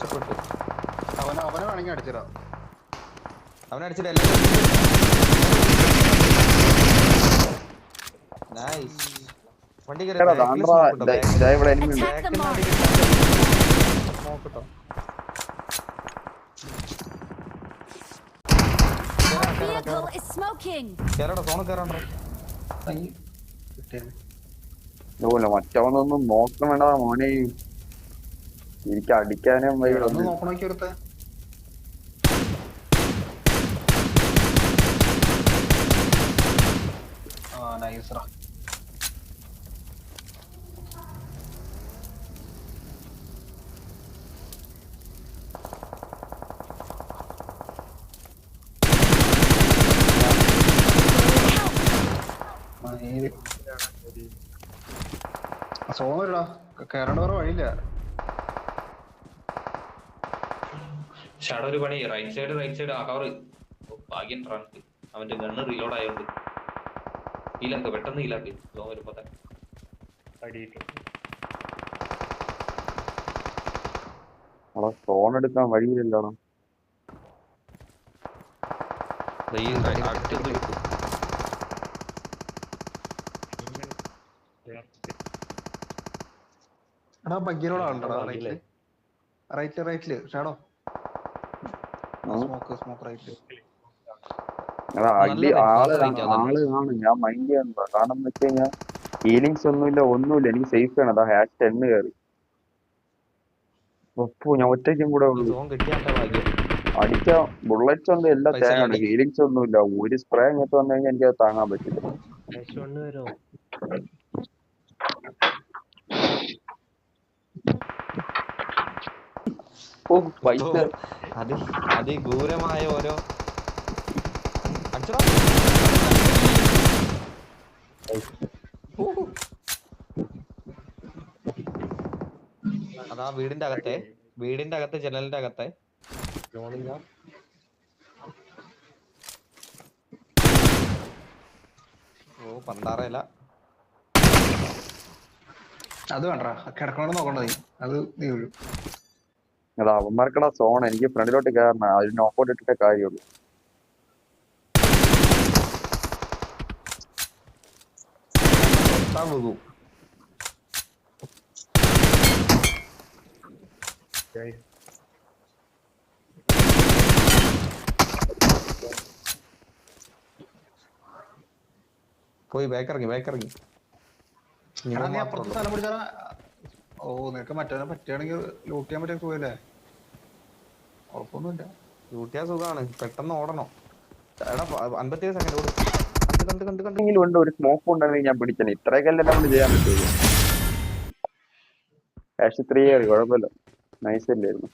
രക്ഷപ്പെട്ടു. അവനെ വേണമെങ്കിൽ അടിച്ചിടാ. അവനടിച്ചിട്ട് വണ്ടി നോക്കട്ടോ. കേരള സോണ കേറാണ്ടോ. മറ്റവനൊന്നും നോക്കണം വേണ്ട മോനെ. എനിക്ക് അടിക്കാനും നോക്കണോക്കിയെടുത്ത് നൈസ്റാ. സോണ കേറേണ്ട വേറെ വഴിയില്ല. ഷാഡോ ഒരു പണി റൈറ്റ് സൈഡ് ആ കവറ് ഭാഗ്യം ട്രാൻസ് അവന്റെ ഗണ്ണ് റീലോഡ് ആയോണ്ട് ഹീലാക്ക് പെട്ടെന്ന് ഹീലാക്ക് ലോ വരുമ്പോ ഫോൺ എടുക്കാൻ വഴിയില്ലല്ലോ. എടാ ബഗ്ഗിനോടാണോ റൈറ്റില് ഷാഡോ സ്മോക്ക് റൈറ്റില്. ആള് കാണും. ഞാൻ മൈൻഡ് ചെയ്യാൻ കാരണം വെച്ച് കഴിഞ്ഞാൽ ഹീലിങ്സ് ഒന്നുമില്ല എനിക്ക് സേഫ് ആണ്. അതാ #10 കയറി ഞാൻ ഒറ്റയ്ക്കും കൂടെ ഉള്ളു. അടിക്കാൻ ബുള്ളറ്റ്സ് ഒന്നും എല്ലാം തേങ്ങയാണ്. ഹീലിങ്സ് ഒന്നുമില്ല. ഒരു സ്പ്രേ ഇങ്ങോട്ട് വന്നു കഴിഞ്ഞാൽ എനിക്കത് താങ്ങാൻ പറ്റില്ല. അതിഘൂരമായ ഓരോ അതാ വീടിന്റെ അകത്തെ ജനലിന്റെ അകത്തെ പണ്ടാറയില്ല. അത് വേണ്ട കിടക്കണോന്ന് നോക്കണ്ട നീ. അത് നീ വീഴും. അത് അവന്മാർക്കടാ സോൺ. എനിക്ക് ഫ്രണ്ടിലോട്ട് കയറണം. അതിന് നോക്കൗട്ട് ഇട്ടിട്ടേ കാര്യമുള്ളൂ. പോയി ബാക്കിറങ്ങി സ്ഥലം പിടിച്ചാ. ഓ നിനക്ക് മറ്റേ പറ്റുകയാണെങ്കിൽ ലൂട്ട് ചെയ്യാൻ പറ്റിയ സുഖല്ലേ? കുഴപ്പമൊന്നുമില്ല. ലൂട്ടിയാ സുഖാണ്. പെട്ടെന്ന് ഓടണം. 57 സെക്കൻഡ് ഉണ്ട്. ഒരു സ്മോക്ക് ഉണ്ടെങ്കിൽ ഞാൻ പിടിച്ചേ. ഇത്രയൊക്കെ അല്ലേ നമ്മൾ ചെയ്യാൻ പറ്റുള്ളൂ. #3 കുഴപ്പമില്ല. നൈസ് അല്ലായിരുന്നു.